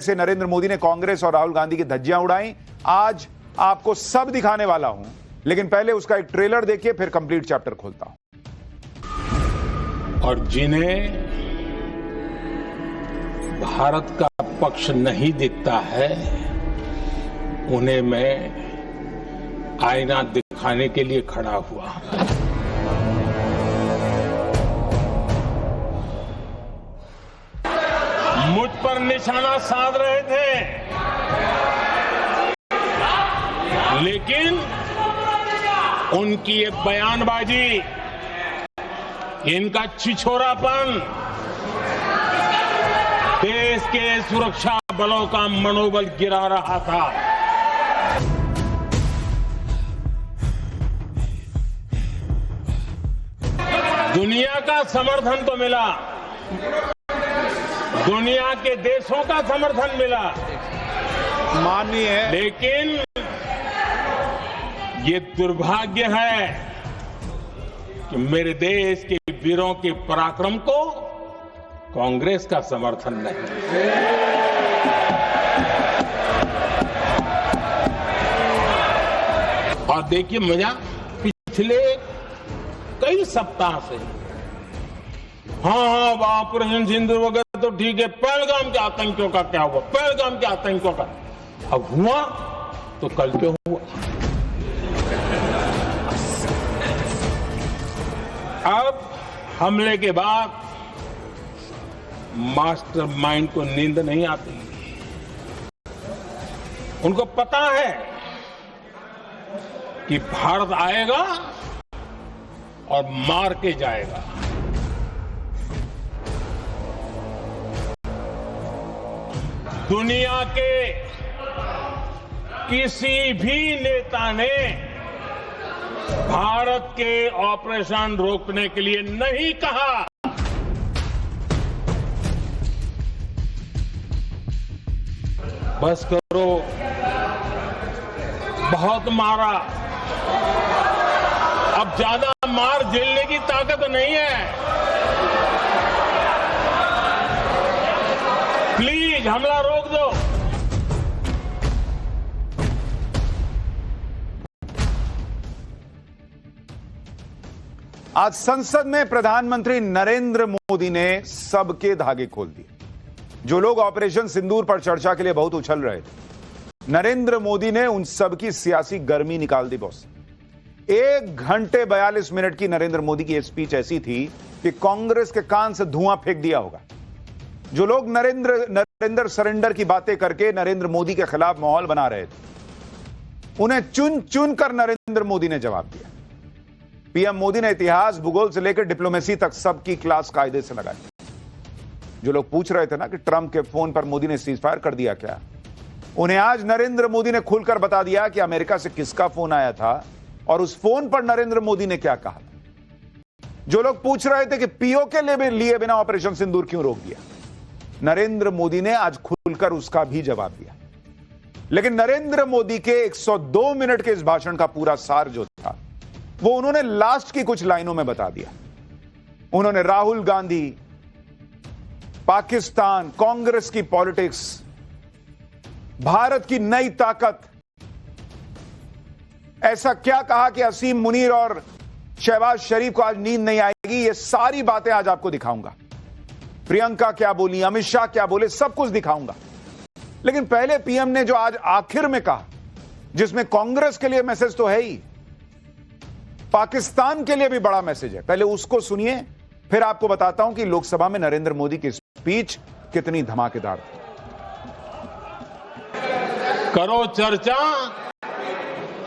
से नरेंद्र मोदी ने कांग्रेस और राहुल गांधी की धज्जियां उड़ाई। आज आपको सब दिखाने वाला हूं, लेकिन पहले उसका एक ट्रेलर देखिए, फिर कंप्लीट चैप्टर खोलता हूं। और जिन्हें भारत का पक्ष नहीं दिखता है, उन्हें मैं आईना दिखाने के लिए खड़ा हुआ। मुझ पर निशाना साध रहे थे, लेकिन उनकी ये बयानबाजी, इनका छिछोरापन देश के सुरक्षा बलों का मनोबल गिरा रहा था। दुनिया का समर्थन तो मिला, दुनिया के देशों का समर्थन मिला, माननीय, लेकिन ये दुर्भाग्य है कि मेरे देश के वीरों के पराक्रम को कांग्रेस का समर्थन नहीं। और देखिए मजा, पिछले कई सप्ताह से हाँ ऑपरेशन सिंदूर वगैरह तो ठीक है, पहलगाम के आतंकियों का क्या हुआ, पहलगाम के आतंकियों का अब हुआ तो कल क्यों हुआ। अब हमले के बाद मास्टरमाइंड को नींद नहीं आती, उनको पता है कि भारत आएगा और मार के जाएगा। दुनिया के किसी भी नेता ने भारत के ऑपरेशन रोकने के लिए नहीं कहा। बस करो, बहुत मारा, अब ज्यादा मार झेलने की ताकत नहीं है। प्लीज हमला रोक दो। आज संसद में प्रधानमंत्री नरेंद्र मोदी ने सबके धागे खोल दिए। जो लोग ऑपरेशन सिंदूर पर चर्चा के लिए बहुत उछल रहे थे, नरेंद्र मोदी ने उन सबकी सियासी गर्मी निकाल दी। बॉस 1 घंटे 42 मिनट की नरेंद्र मोदी की स्पीच ऐसी थी कि कांग्रेस के कान से धुआं फेंक दिया होगा। जो लोग नरेंद्र सरेंडर की बातें करके नरेंद्र मोदी के खिलाफ माहौल बना रहे थे, उन्हें चुन चुन कर नरेंद्र मोदी ने जवाब दिया। पीएम मोदी ने इतिहास, भूगोल से लेकर डिप्लोमेसी तक सबकी क्लास कायदे से लगाई। जो लोग पूछ रहे थे ना कि ट्रंप के फोन पर मोदी ने सीज फायर कर दिया क्या, उन्हें आज नरेंद्र मोदी ने खुलकर बता दिया कि अमेरिका से किसका फोन आया था और उस फोन पर नरेंद्र मोदी ने क्या कहा था। जो लोग पूछ रहे थे कि पीओ के लिए बिना ऑपरेशन सिंदूर क्यों रोक दिया, नरेंद्र मोदी ने आज खुलकर उसका भी जवाब दिया। लेकिन नरेंद्र मोदी के 102 मिनट के इस भाषण का पूरा सार जो था, वो उन्होंने लास्ट की कुछ लाइनों में बता दिया। उन्होंने राहुल गांधी, पाकिस्तान, कांग्रेस की पॉलिटिक्स, भारत की नई ताकत, ऐसा क्या कहा कि असीम मुनीर और शहबाज शरीफ को आज नींद नहीं आएगी। ये सारी बातें आज आपको दिखाऊंगा। प्रियंका क्या बोली, अमित शाह क्या बोले, सब कुछ दिखाऊंगा। लेकिन पहले पीएम ने जो आज आखिर में कहा, जिसमें कांग्रेस के लिए मैसेज तो है ही, पाकिस्तान के लिए भी बड़ा मैसेज है, पहले उसको सुनिए, फिर आपको बताता हूं कि लोकसभा में नरेंद्र मोदी की स्पीच कितनी धमाकेदार थी। करो चर्चा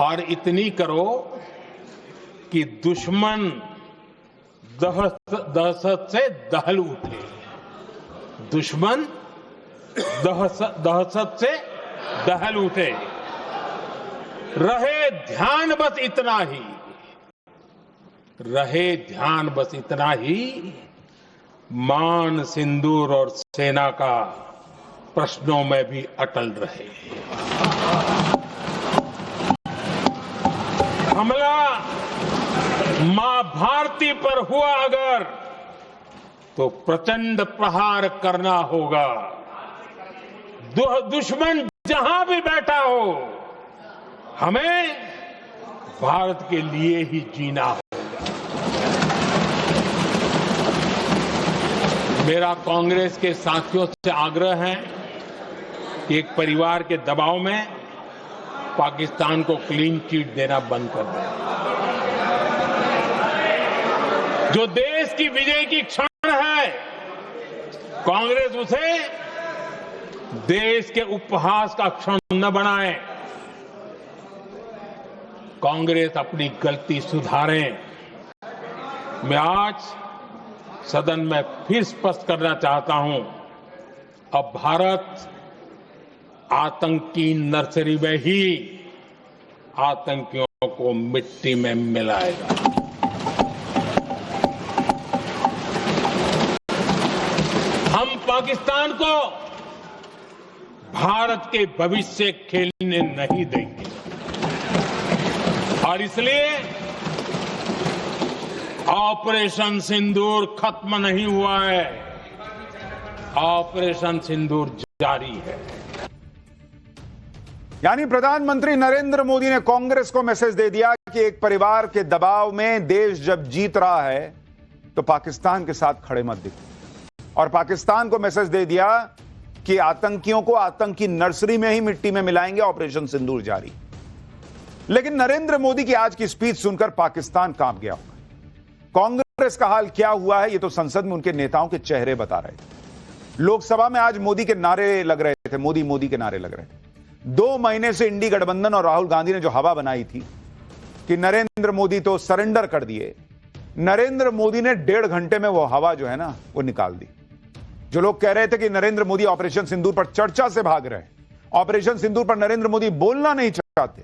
और इतनी करो कि दुश्मन दहशत से दहल उठे। दुश्मन दहशत से दहल उठे। रहे ध्यान बस इतना ही, रहे ध्यान बस इतना ही, मान, सिंदूर और सेना का प्रश्नों में भी अटल रहे। हमला मां भारती पर हुआ अगर, तो प्रचंड प्रहार करना होगा। दुश्मन जहां भी बैठा हो, हमें भारत के लिए ही जीना हो। मेरा कांग्रेस के साथियों से आग्रह है कि एक परिवार के दबाव में पाकिस्तान को क्लीन चिट देना बंद कर दें। जो देश की विजय की क्षण है, कांग्रेस उसे देश के उपहास का क्षण न बनाए। कांग्रेस अपनी गलती सुधारें। मैं आज सदन में फिर स्पष्ट करना चाहता हूं, अब भारत आतंकी नर्सरी में ही आतंकियों को मिट्टी में मिलाएगा। हम पाकिस्तान को भारत के भविष्य खेलने नहीं देंगे और इसलिए ऑपरेशन सिंदूर खत्म नहीं हुआ है, ऑपरेशन सिंदूर जारी है। यानी प्रधानमंत्री नरेंद्र मोदी ने कांग्रेस को मैसेज दे दिया कि एक परिवार के दबाव में देश जब जीत रहा है तो पाकिस्तान के साथ खड़े मत दिखो, और पाकिस्तान को मैसेज दे दिया कि आतंकियों को आतंकी नर्सरी में ही मिट्टी में मिलाएंगे, ऑपरेशन सिंदूर जारी। लेकिन नरेंद्र मोदी की आज की स्पीच सुनकर पाकिस्तान कांप गया होगा। कांग्रेस का हाल क्या हुआ है, यह तो संसद में उनके नेताओं के चेहरे बता रहे थे। लोकसभा में आज मोदी के नारे लग रहे थे, मोदी मोदी के नारे लग रहे थे। 2 महीने से इंडी गठबंधन और राहुल गांधी ने जो हवा बनाई थी कि नरेंद्र मोदी तो सरेंडर कर दिए, नरेंद्र मोदी ने 1.5 घंटे में वो हवा जो है ना वो निकाल दी। जो लोग कह रहे थे कि नरेंद्र मोदी ऑपरेशन सिंदूर पर चर्चा से भाग रहे हैं, ऑपरेशन सिंदूर पर नरेंद्र मोदी बोलना नहीं चाहते,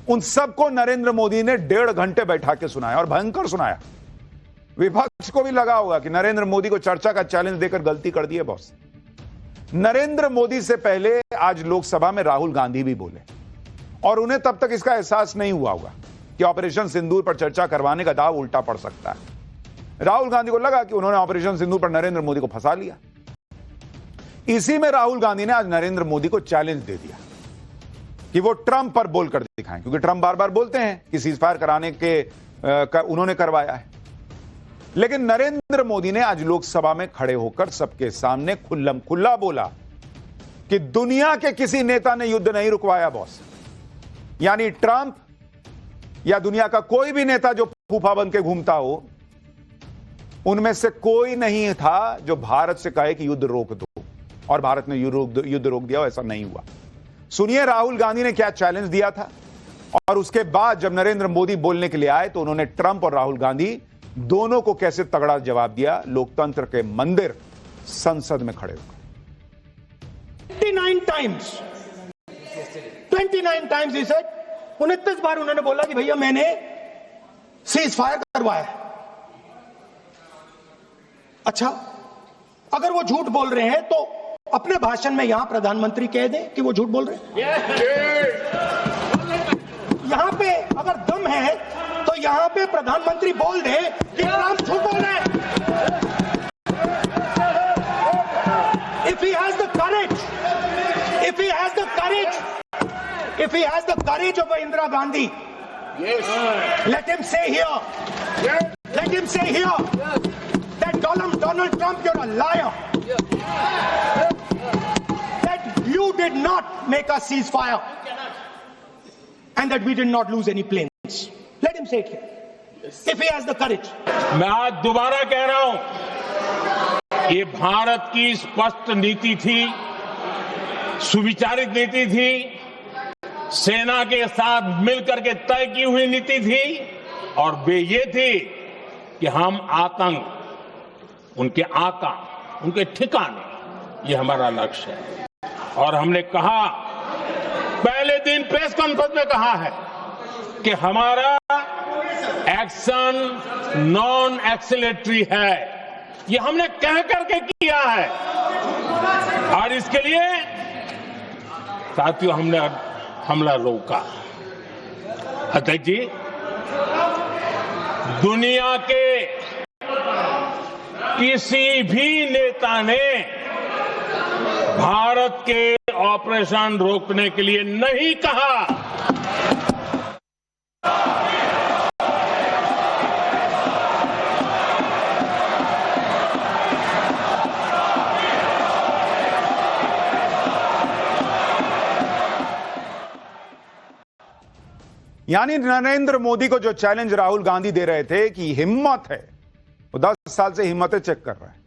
उन सबको नरेंद्र मोदी ने 1.5 घंटे बैठा के सुनाया, और भयंकर सुनाया। विपक्ष को भी लगा होगा कि नरेंद्र मोदी को चर्चा का चैलेंज देकर गलती कर दी है बॉस। नरेंद्र मोदी से पहले आज लोकसभा में राहुल गांधी भी बोले, और उन्हें तब तक इसका एहसास नहीं हुआ होगा कि ऑपरेशन सिंदूर पर चर्चा करवाने का दाव उल्टा पड़ सकता है। राहुल गांधी को लगा कि उन्होंने ऑपरेशन सिंदूर पर नरेंद्र मोदी को फंसा लिया। इसी में राहुल गांधी ने आज नरेंद्र मोदी को चैलेंज दे दिया कि वो ट्रंप पर बोलकर दिखाएं, क्योंकि ट्रंप बार बार बोलते हैं कि सीजफायर कराने के उन्होंने करवाया है। लेकिन नरेंद्र मोदी ने आज लोकसभा में खड़े होकर सबके सामने खुल्लम खुल्ला बोला कि दुनिया के किसी नेता ने युद्ध नहीं रुकवाया बॉस। यानी ट्रंप या दुनिया का कोई भी नेता जो फूफा बन के घूमता हो, उनमें से कोई नहीं था जो भारत से कहे कि युद्ध रोक दो, और भारत ने युद्ध रोक दिया। ऐसा नहीं हुआ। सुनिए राहुल गांधी ने क्या चैलेंज दिया था, और उसके बाद जब नरेंद्र मोदी बोलने के लिए आए तो उन्होंने ट्रंप और राहुल गांधी दोनों को कैसे तगड़ा जवाब दिया, लोकतंत्र के मंदिर संसद में खड़े होकर। 29 टाइम्स he said, 29 बार उन्होंने बोला कि भैया मैंने सीज फायर करवाया। अच्छा, अगर वो झूठ बोल रहे हैं तो अपने भाषण में यहां प्रधानमंत्री कह दें कि वो झूठ बोल रहे हैं। यहां पे अगर दम है तो यहां पे प्रधानमंत्री बोल दे कि ट्रंप झूठ बोल रहे हैं। If he has the courage of Indira Gandhi, let him say here that Donald Trump, you're a liar. That you did not make a ceasefire and that we did not lose any planes. Let him say it here. If he has the courage. मैं आज दोबारा कह रहा हूं, ये भारत की स्पष्ट नीति थी, सुविचारित नीति थी, सेना के साथ मिलकर के तय की हुई नीति थी, और वे ये थी कि हम आतंक, उनके आका, उनके ठिकाने, ये हमारा लक्ष्य है। और हमने कहा, पहले दिन प्रेस कॉन्फ्रेंस में कहा है कि हमारा एक्शन नॉन एक्सीलेटरी है। ये हमने कह करके किया है, और इसके लिए साथियों हमने हमला रोका। अध्यक्ष जी, दुनिया के किसी भी नेता ने भारत के ऑपरेशन रोकने के लिए नहीं कहा। यानी नरेंद्र मोदी को जो चैलेंज राहुल गांधी दे रहे थे कि हिम्मत है, वो 10 साल से हिम्मतें चेक कर रहे हैं।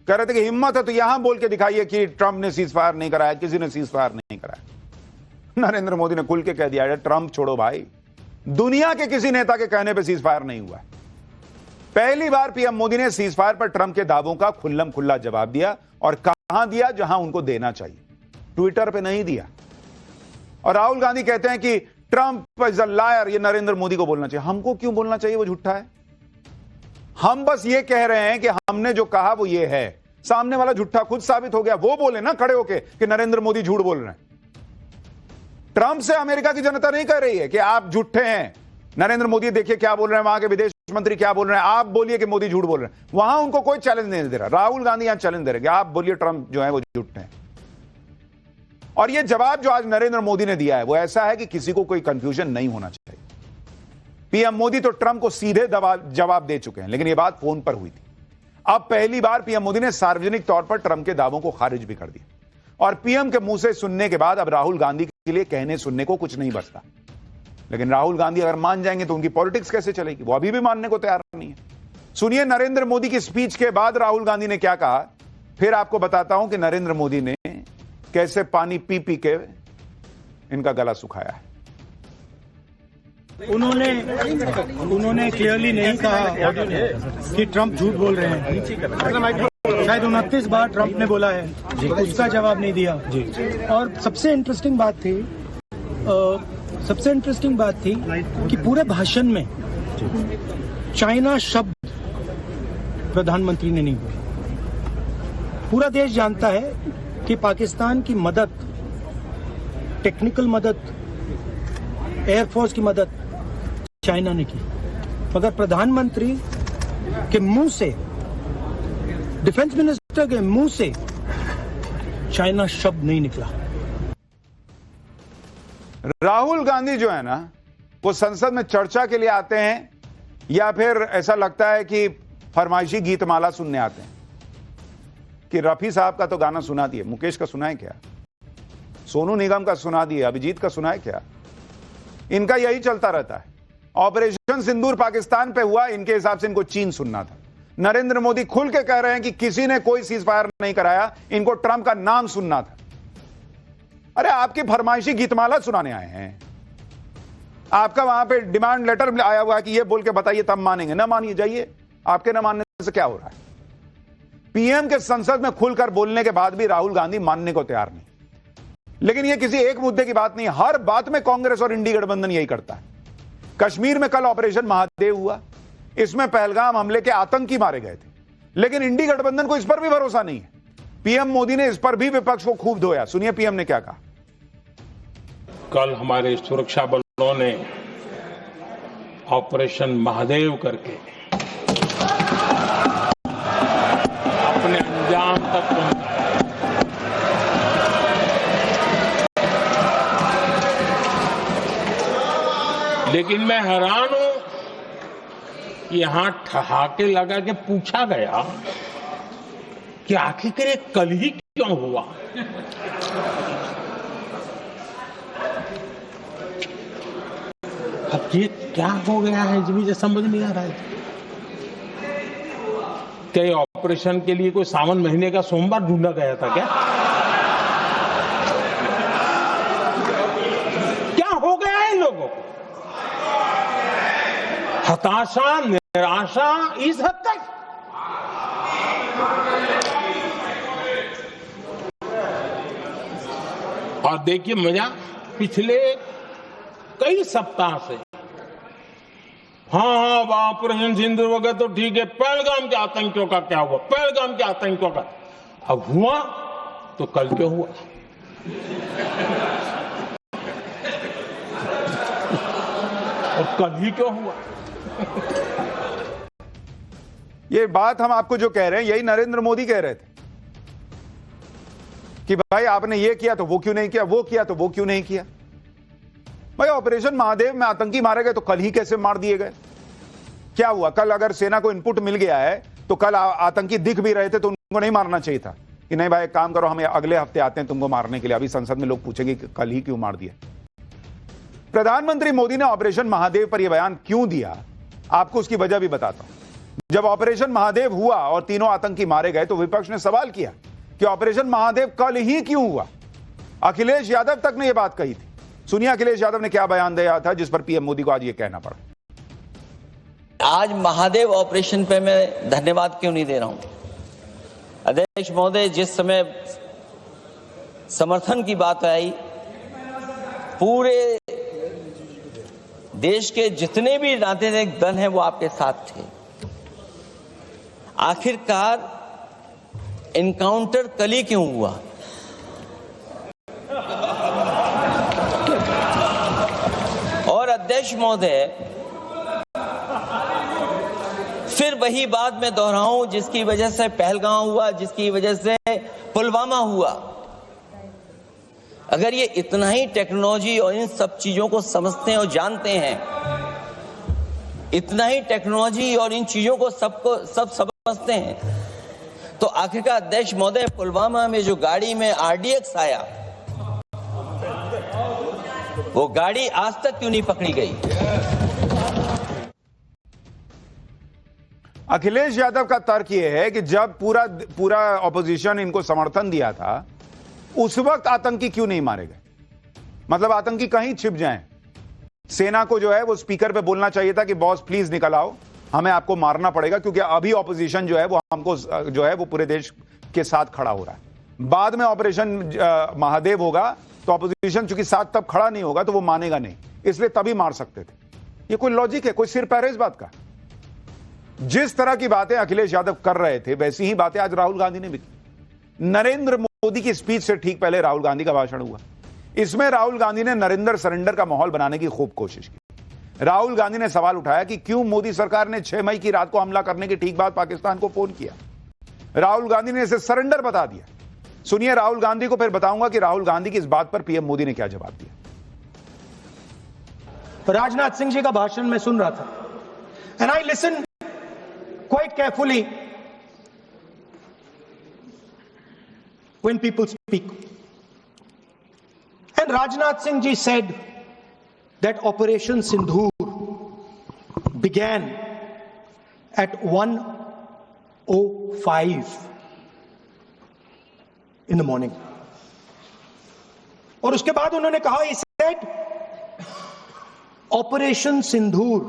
कह रहे थे कि हिम्मत है तो यहां बोल के दिखाइए कि ट्रंप ने सीज फायर नहीं कराया, किसी ने सीज फायर नहीं कराया। नरेंद्र मोदी ने खुल के कह दिया, ट्रंप छोड़ो भाई, दुनिया के किसी नेता के कहने पर सीज फायर नहीं हुआ। पहली बार पीएम मोदी ने सीज फायर पर ट्रंप के दावों का खुल्लम खुल्ला जवाब दिया, और कहां दिया? जहां उनको देना चाहिए, ट्विटर पे नहीं दिया। और राहुल गांधी कहते हैं कि ट्रंप इज अ लायर, ये नरेंद्र मोदी को बोलना चाहिए। हमको क्यों बोलना चाहिए? वो झूठा है। हम बस ये कह रहे हैं कि हमने जो कहा वो ये है, सामने वाला झूठा खुद साबित हो गया। वो बोले ना खड़े होके कि नरेंद्र मोदी झूठ बोल रहे हैं। ट्रंप से अमेरिका की जनता नहीं कह रही है कि आप झूठे हैं। नरेंद्र मोदी देखिए क्या बोल रहे हैं, वहां के विदेश मंत्री क्या बोल रहे हैं, आप बोलिए कि मोदी झूठ बोल रहे हैं। वहां उनको कोई चैलेंज नहीं दे रहा। राहुल गांधी यहां चैलेंज दे रहे हैं, आप बोलिए ट्रंप जो है वो झूठे हैं। और ये जवाब जो आज नरेंद्र मोदी ने दिया है वो ऐसा है कि किसी को कोई कंफ्यूजन नहीं होना चाहिए। पीएम मोदी तो ट्रंप को सीधे जवाब दे चुके हैं, लेकिन यह बात फोन पर हुई थी। अब पहली बार पीएम मोदी ने सार्वजनिक तौर पर ट्रंप के दावों को खारिज भी कर दिया। और पीएम के मुंह से सुनने के बाद अब राहुल गांधी के लिए कहने सुनने को कुछ नहीं बचता। लेकिन राहुल गांधी अगर मान जाएंगे तो उनकी पॉलिटिक्स कैसे चलेगी? वो अभी भी मानने को तैयार नहीं है। सुनिए नरेंद्र मोदी की स्पीच के बाद राहुल गांधी ने क्या कहा, फिर आपको बताता हूं कि नरेंद्र मोदी ने कैसे पानी पी पी के इनका गला सुखाया है। उन्होंने क्लियरली नहीं कहा कि ट्रंप झूठ बोल रहे हैं। शायद 29 बार ट्रंप ने बोला है, उसका जवाब नहीं दिया। और सबसे इंटरेस्टिंग बात थी कि पूरे भाषण में चाइना शब्द प्रधानमंत्री ने नहीं बोला। पूरा देश जानता है कि पाकिस्तान की मदद, टेक्निकल मदद, एयरफोर्स की मदद चाइना ने की, मगर प्रधानमंत्री के मुंह से, डिफेंस मिनिस्टर के मुंह से चाइना शब्द नहीं निकला। राहुल गांधी जो है ना, वो संसद में चर्चा के लिए आते हैं या फिर ऐसा लगता है कि फरमाइशी गीतमाला सुनने आते हैं कि रफी साहब का तो गाना सुना दिए, मुकेश का सुना है क्या, सोनू निगम का सुना दिए, अभिजीत का सुना है क्या? इनका यही चलता रहता है। ऑपरेशन सिंदूर पाकिस्तान पे हुआ, इनके हिसाब से इनको चीन सुनना था। नरेंद्र मोदी खुल के कह रहे हैं कि किसी ने कोई सीज फायर नहीं कराया, इनको ट्रंप का नाम सुनना था। अरे आपकी फरमाइशी गीतमाला सुनाने आए हैं। आपका वहां पे डिमांड लेटर आया हुआ है कि ये बोल के बताइए तब मानेंगे। ना मानिए, जाइए, आपके ना मानने से क्या हो रहा है? पीएम के संसद में खुलकर बोलने के बाद भी राहुल गांधी मानने को तैयार नहीं। लेकिन यह किसी एक मुद्दे की बात नहीं, हर बात में कांग्रेस और इंडी गठबंधन यही करता है। कश्मीर में कल ऑपरेशन महादेव हुआ, इसमें पहलगाम हमले के आतंकी मारे गए थे, लेकिन इंडी गठबंधन को इस पर भी भरोसा नहीं है। पीएम मोदी ने इस पर भी विपक्ष को खूब धोया। सुनिए पीएम ने क्या कहा। कल हमारे सुरक्षा बलों ने ऑपरेशन महादेव करके अपने अंजाम तक पहुंचाया। लेकिन मैं हैरान हूं, यहां ठहाके लगा के पूछा गया कि आखिर ये कल ही क्यों हुआ। अब ये क्या हो गया है मुझे समझ नहीं आ रहा है। क्या ऑपरेशन के लिए कोई सावन महीने का सोमवार ढूंढा गया था क्या? क्या हो गया है लोगों को? हताशा, निराशा इस हद तक। और देखिए मजा, पिछले कई सप्ताह से हाँ ऑपरेशन सिंदूर वगैरह तो ठीक है, पहलगाम के आतंकियों का क्या हुआ, पहलगाम के आतंकियों का अब हुआ तो कल क्यों हुआ? और कल ही क्यों हुआ? ये बात हम आपको जो कह रहे हैं यही नरेंद्र मोदी कह रहे थे। कि भाई आपने ये किया तो वो क्यों नहीं किया, वो किया तो वो क्यों नहीं किया। भाई ऑपरेशन महादेव में आतंकी मारे गए तो कल ही कैसे मार दिए गए? क्या हुआ? कल अगर सेना को इनपुट मिल गया है तो कल आतंकी दिख भी रहे थे तो उनको नहीं मारना चाहिए था कि नहीं भाई एक काम करो, हम अगले हफ्ते आते हैं तुमको मारने के लिए। अभी संसद में लोग पूछेंगे कि कल ही क्यों मार दिया। प्रधानमंत्री मोदी ने ऑपरेशन महादेव पर यह बयान क्यों दिया, आपको उसकी वजह भी बताता हूं। जब ऑपरेशन महादेव हुआ और तीनों आतंकी मारे गए तो विपक्ष ने सवाल किया कि ऑपरेशन महादेव कल ही क्यों हुआ। अखिलेश यादव तक ने यह बात कही थी। सुनिए अखिलेश यादव ने क्या बयान दिया था जिस पर पीएम मोदी को आज यह कहना पड़ा। आज महादेव ऑपरेशन पे मैं धन्यवाद क्यों नहीं दे रहा हूं? अध्यक्ष महोदय, जिस समय समर्थन की बात आई, पूरे देश के जितने भी राजनीतिक दल हैं वो आपके साथ थे। आखिरकार इनकाउंटर कल ही क्यों हुआ? और अध्यक्ष महोदय, फिर वही बात मैं दोहराऊं जिसकी वजह से पहलगांव हुआ, जिसकी वजह से पुलवामा हुआ। अगर ये इतना ही टेक्नोलॉजी और इन सब चीजों को समझते हैं और जानते हैं, इतना ही टेक्नोलॉजी और इन चीजों को सब समझते हैं, तो आखिरकार अध्यक्ष महोदय पुलवामा में जो गाड़ी में RDX आया, वो गाड़ी आज तक क्यों नहीं पकड़ी गई? अखिलेश यादव का तर्क यह है कि जब पूरा ऑपोजिशन इनको समर्थन दिया था उस वक्त आतंकी क्यों नहीं मारे गए। मतलब आतंकी कहीं छिप जाएं, सेना को जो है वो स्पीकर पे बोलना चाहिए था कि बॉस प्लीज निकल आओ, हमें आपको मारना पड़ेगा, क्योंकि अभी ऑपोजिशन जो है वो हमको जो है वो पूरे देश के साथ खड़ा हो रहा है। बाद में ऑपरेशन महादेव होगा तो ऑपोजिशन चूंकि साथ तब खड़ा नहीं होगा तो वो मानेगा नहीं, इसलिए तभी मार सकते थे। ये कोई लॉजिक है? कोई सिर पैर है इस बात का? जिस तरह की बातें अखिलेश यादव कर रहे थे वैसी ही बातें आज राहुल गांधी ने भी की। नरेंद्र मोदी की स्पीच से ठीक पहले राहुल गांधी का भाषण हुआ। इसमें राहुल गांधी ने नरेंद्र सरेंडर का माहौल बनाने की खूब कोशिश की। राहुल गांधी ने सवाल उठाया कि क्यों मोदी सरकार ने 6 मई की रात को हमला करने के ठीक बाद पाकिस्तान को फोन किया। राहुल गांधी ने इसे सरेंडर बता दिया। सुनिए राहुल गांधी को, फिर बताऊंगा कि राहुल गांधी की इस बात पर पीएम मोदी ने क्या जवाब दिया। राजनाथ सिंह जी का भाषण मैं सुन रहा था, and I listen quite carefully when people speak. And Rajnath Singh ji said that Operation Sindhur began at 1:05 in the morning. और उसके बाद उन्होंने कहा, he said Operation Sindhur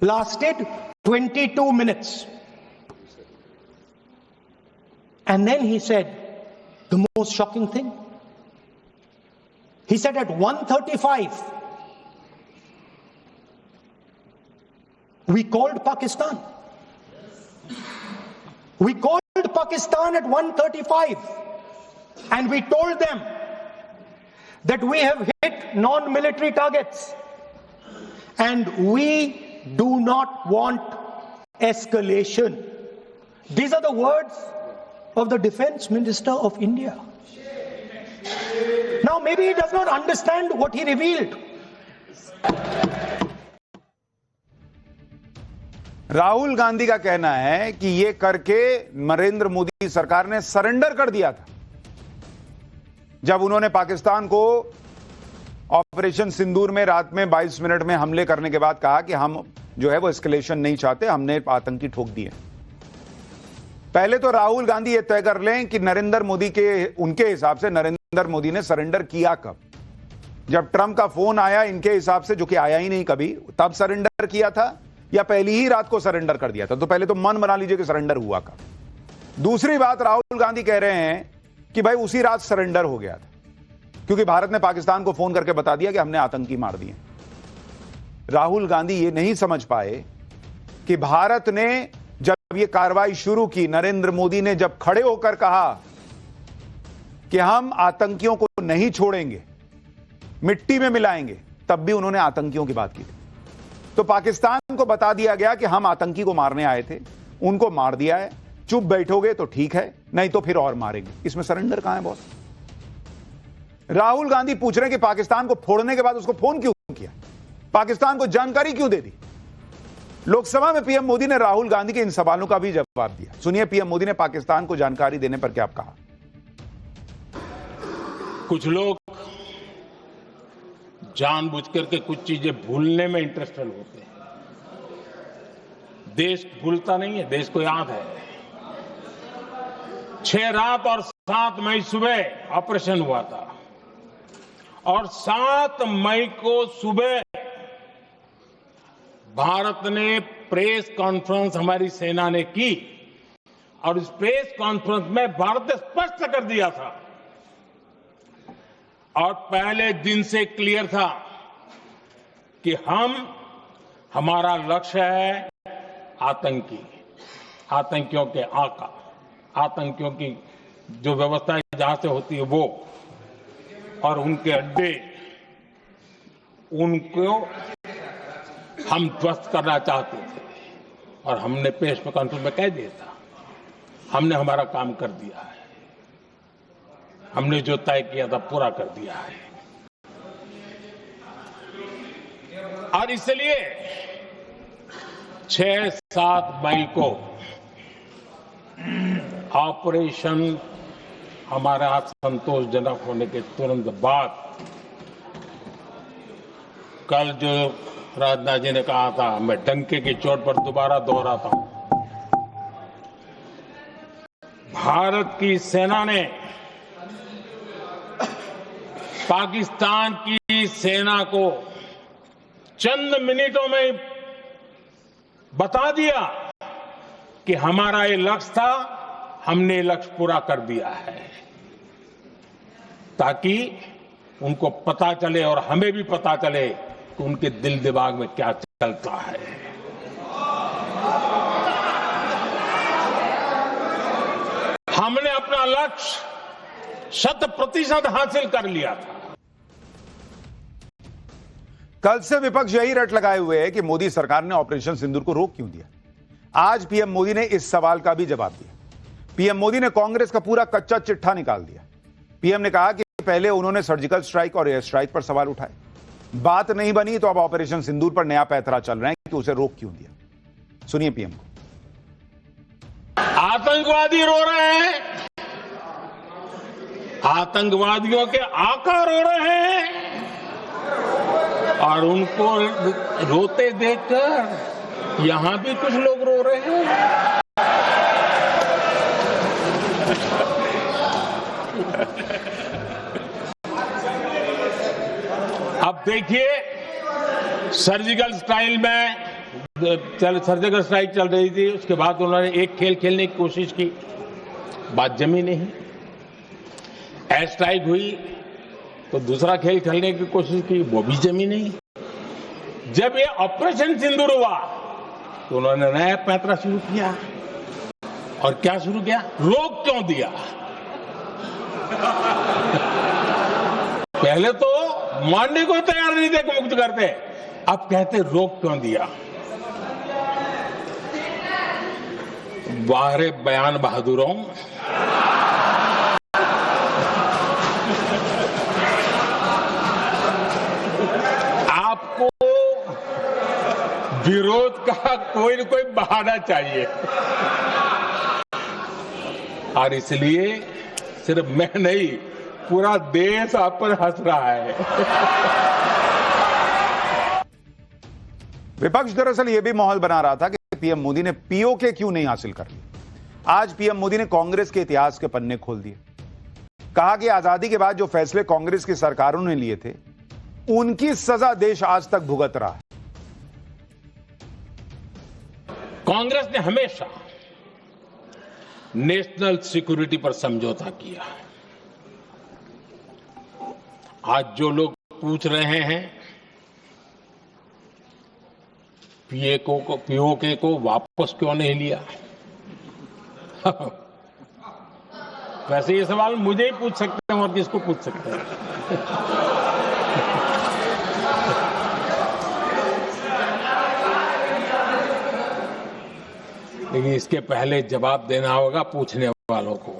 lasted 22 minutes. And then he said the most shocking thing. He said at 1:35 we called Pakistan. We called Pakistan at 1:35 and we told them that we have hit non-military targets and we do not want escalation. These are the words of the Defense Minister of India. Now maybe he does not understand what he revealed. Rahul Gandhi का कहना है कि ये करके नरेंद्र मोदी सरकार ने surrender कर दिया था जब उन्होंने पाकिस्तान को ऑपरेशन सिंदूर में रात में 22 मिनट में हमले करने के बाद कहा कि हम जो है वो एस्केलेशन नहीं चाहते, हमने आतंकी ठोक दिए। पहले तो राहुल गांधी ये तय कर लें कि नरेंद्र मोदी के उनके हिसाब से नरेंद्र मोदी ने सरेंडर किया कब? जब ट्रंप का फोन आया इनके हिसाब से, जो कि आया ही नहीं कभी, तब सरेंडर किया था या पहली ही रात को सरेंडर कर दिया था? तो पहले तो मन बना लीजिए कि सरेंडर हुआ कब। दूसरी बात, राहुल गांधी कह रहे हैं कि भाई उसी रात सरेंडर हो गया था क्योंकि भारत ने पाकिस्तान को फोन करके बता दिया कि हमने आतंकी मार दिए। राहुल गांधी ये नहीं समझ पाए कि भारत ने जब ये कार्रवाई शुरू की, नरेंद्र मोदी ने जब खड़े होकर कहा कि हम आतंकियों को नहीं छोड़ेंगे, मिट्टी में मिलाएंगे, तब भी उन्होंने आतंकियों की बात की थी। तो पाकिस्तान को बता दिया गया कि हम आतंकी को मारने आए थे, उनको मार दिया है, चुप बैठोगे तो ठीक है, नहीं तो फिर और मारेंगे। इसमें सरेंडर कहां है बॉस? राहुल गांधी पूछ रहे हैं कि पाकिस्तान को फोड़ने के बाद उसको फोन क्यों किया, पाकिस्तान को जानकारी क्यों दे दी। लोकसभा में पीएम मोदी ने राहुल गांधी के इन सवालों का भी जवाब दिया। सुनिए पीएम मोदी ने पाकिस्तान को जानकारी देने पर क्या कहा। कुछ लोग जानबूझकर के कुछ चीजें भूलने में इंटरेस्टेड होते हैं। देश भूलता नहीं है, देश को याद है। 6 रात और 7 मई सुबह ऑपरेशन हुआ था और 7 मई को सुबह भारत ने प्रेस कॉन्फ्रेंस हमारी सेना ने की और इस प्रेस कॉन्फ्रेंस में भारत ने स्पष्ट कर दिया था और पहले दिन से क्लियर था कि हमारा लक्ष्य है आतंकियों के आका, आतंकियों की जो व्यवस्था जहां से होती है वो और उनके अड्डे, उनको हम ध्वस्त करना चाहते थे और हमने प्रेस कॉन्फ्रेंस में कह दिया था, हमने हमारा काम कर दिया है, हमने जो तय किया था पूरा कर दिया है। और इसलिए 6-7 मई को ऑपरेशन हमारा संतोषजनक होने के तुरंत बाद कल जो राजनाथ जी ने कहा था, मैं डंके की चोट पर दोबारा दोहराता हूं, भारत की सेना ने पाकिस्तान की सेना को चंद मिनटों में बता दिया कि हमारा ये लक्ष्य था, हमने ये लक्ष्य पूरा कर दिया है, ताकि उनको पता चले और हमें भी पता चले कि उनके दिल दिमाग में क्या चलता है। हमने अपना लक्ष्य 100% हासिल कर लिया था। कल से विपक्ष यही रट लगाए हुए है कि मोदी सरकार ने ऑपरेशन सिंदूर को रोक क्यों दिया। आज पीएम मोदी ने इस सवाल का भी जवाब दिया। पीएम मोदी ने कांग्रेस का पूरा कच्चा चिट्ठा निकाल दिया। पीएम ने कहा कि पहले उन्होंने सर्जिकल स्ट्राइक और एयर स्ट्राइक पर सवाल उठाए, बात नहीं बनी तो अब ऑपरेशन सिंदूर पर नया पैंतरा चल रहे हैं कि उसे रोक क्यों दिया। सुनिए पीएम को। आतंकवादी रो रहे हैं, आतंकवादियों के आका रो रहे हैं और उनको रोते देखकर यहां भी कुछ लोग रो रहे हैं। अब देखिए, सर्जिकल स्ट्राइक चल रही थी, उसके बाद उन्होंने एक खेल खेलने की कोशिश की, बात जमी नहीं। एयर स्ट्राइक हुई तो दूसरा खेल खेलने की कोशिश की, वो भी जमी नहीं। जब ये ऑपरेशन सिंदूर हुआ तो उन्होंने नया पैंतरा शुरू किया। और क्या शुरू किया? रोक क्यों दिया? पहले तो मानने को तैयार नहीं थे कि मुक्त करते, अब कहते रोक क्यों दिया। बाहरे बयान बहादुरों, आपको विरोध का कोई न कोई बहाना चाहिए और इसलिए सिर्फ मैं नहीं, पूरा देश आप पर हंस रहा है। विपक्ष दरअसल यह भी माहौल बना रहा था कि पीएम मोदी ने पीओके क्यों नहीं हासिल कर ली। आज पीएम मोदी ने कांग्रेस के इतिहास के पन्ने खोल दिए। कहा कि आजादी के बाद जो फैसले कांग्रेस की सरकारों ने लिए थे, उनकी सजा देश आज तक भुगत रहा है। कांग्रेस ने हमेशा नेशनल सिक्योरिटी पर समझौता किया। आज जो लोग पूछ रहे हैं पीओके को वापस क्यों नहीं लिया, वैसे ये सवाल मुझे ही पूछ सकते हैं और किसको पूछ सकते हैं। लेकिन इसके पहले जवाब देना होगा पूछने वालों को।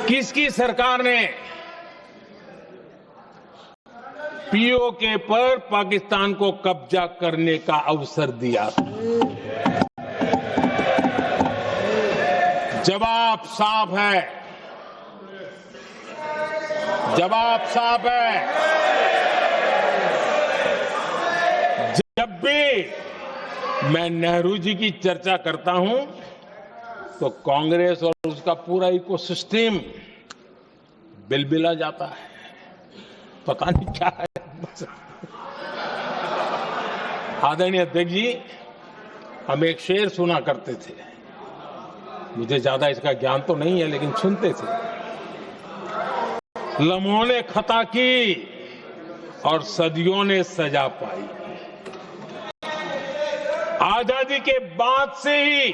किसकी सरकार ने पीओके पर पाकिस्तान को कब्जा करने का अवसर दिया? जवाब साफ है, जवाब साफ है। जब भी मैं नेहरू जी की चर्चा करता हूं तो कांग्रेस और उसका पूरा इकोसिस्टम बिलबिला जाता है, पता नहीं क्या है। आदरणीय अध्यक्ष जी, हम एक शेर सुना करते थे, मुझे ज्यादा इसका ज्ञान तो नहीं है लेकिन सुनते थे। लम्हों ने खता की और सदियों ने सजा पाई। आजादी के बाद से ही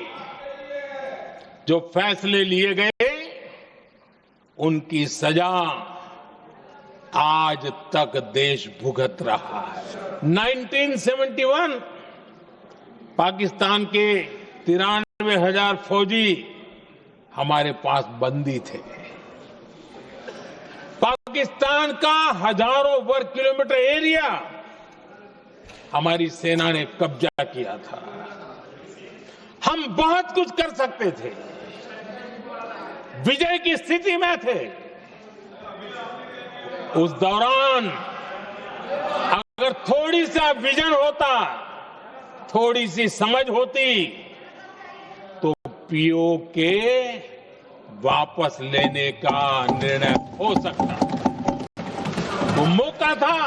जो फैसले लिए गए उनकी सजा आज तक देश भुगत रहा है। 1971 पाकिस्तान के 93,000 फौजी हमारे पास बंदी थे। पाकिस्तान का हजारों वर्ग किलोमीटर एरिया हमारी सेना ने कब्जा किया था। हम बहुत कुछ कर सकते थे, विजय की स्थिति में थे। उस दौरान अगर थोड़ी सा विजन होता, थोड़ी सी समझ होती तो पीओके वापस लेने का निर्णय हो सकता। वो मौका था,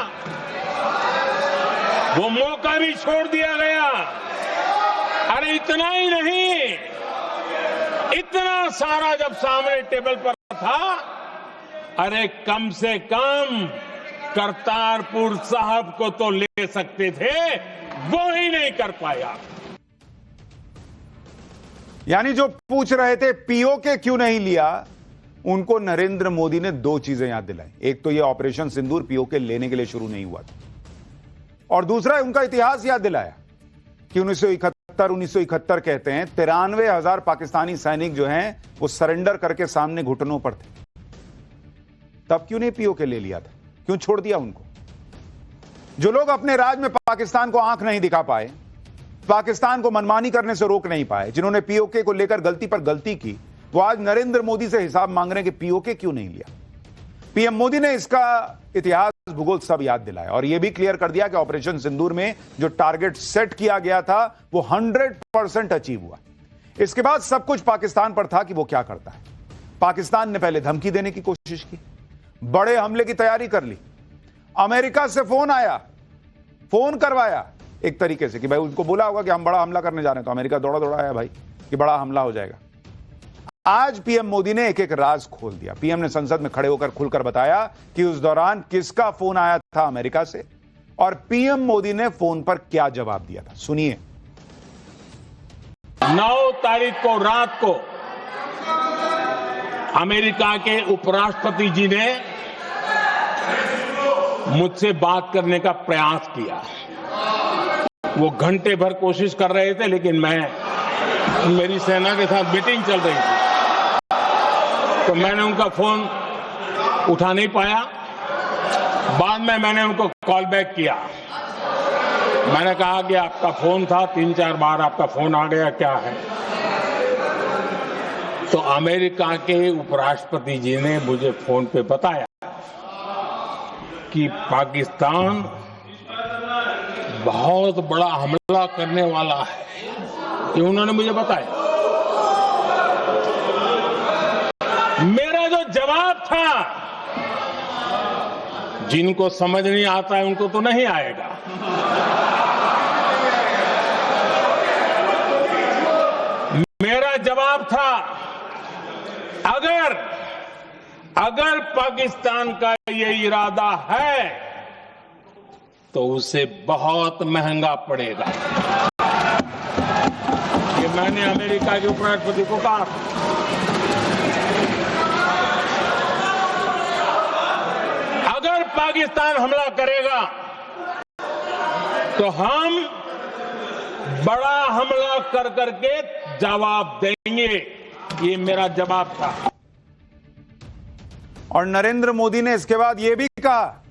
वो मौका भी छोड़ दिया गया। अरे इतना ही नहीं, इतना सारा जब सामने टेबल पर था, अरे कम से कम करतारपुर साहब को तो ले सकते थे, वो ही नहीं कर पाया। यानी जो पूछ रहे थे पीओके क्यों नहीं लिया, उनको नरेंद्र मोदी ने दो चीजें याद दिलाई। एक तो ये ऑपरेशन सिंदूर पीओके लेने के लिए शुरू नहीं हुआ था, और दूसरा उनका इतिहास याद दिलाया कि 1971 कहते हैं 93,000 पाकिस्तानी सैनिक जो हैं वो सरेंडर करके सामने घुटनों पर थे। तब क्यों नहीं पीओके ले लिया था, क्यों छोड़ दिया उनको? जो लोग अपने राज में पाकिस्तान को आंख नहीं दिखा पाए, पाकिस्तान को मनमानी करने से रोक नहीं पाए, जिन्होंने पीओके को लेकर गलती पर गलती की, वो आज नरेंद्र मोदी से हिसाब मांग रहे हैं कि पीओके क्यों नहीं लिया। पीएम मोदी ने इसका इतिहास भूगोल सब याद दिलाया और यह भी क्लियर कर दिया कि ऑपरेशन सिंदूर में जो टारगेट सेट किया गया था वो 100% अचीव हुआ। इसके बाद सब कुछ पाकिस्तान पर था कि वो क्या करता है। पाकिस्तान ने पहले धमकी देने की कोशिश की, बड़े हमले की तैयारी कर ली, अमेरिका से फोन आया, फोन करवाया एक तरीके से कि भाई उनको बोला होगा कि हम बड़ा हमला करने जा रहे हैं, तो अमेरिका दौड़ा आया भाई कि बड़ा हमला हो जाएगा। आज पीएम मोदी ने एक एक राज खोल दिया। पीएम ने संसद में खड़े होकर खुलकर बताया कि उस दौरान किसका फोन आया था अमेरिका से और पीएम मोदी ने फोन पर क्या जवाब दिया था। सुनिए। 9 तारीख को रात को अमेरिका के उपराष्ट्रपति जी ने मुझसे बात करने का प्रयास किया। वो घंटे भर कोशिश कर रहे थे, लेकिन मेरी सेना के साथ मीटिंग चल रही थी, तो मैंने उनका फोन उठा नहीं पाया। बाद में मैंने उनको कॉल बैक किया। मैंने कहा कि आपका फोन था, 3-4 बार आपका फोन आ गया, क्या है? तो अमेरिका के उपराष्ट्रपति जी ने मुझे फोन पे बताया कि पाकिस्तान बहुत बड़ा हमला करने वाला है, ये उन्होंने मुझे बताया। मेरा जो जवाब था, जिनको समझ नहीं आता है उनको तो नहीं आएगा। मेरा जवाब था, अगर पाकिस्तान का ये इरादा है तो उसे बहुत महंगा पड़ेगा। ये मैंने अमेरिका के उपराष्ट्रपति को कहा। अगर पाकिस्तान हमला करेगा तो हम बड़ा हमला कर करके जवाब देंगे, ये मेरा जवाब था। और नरेंद्र मोदी ने इसके बाद यह भी कहा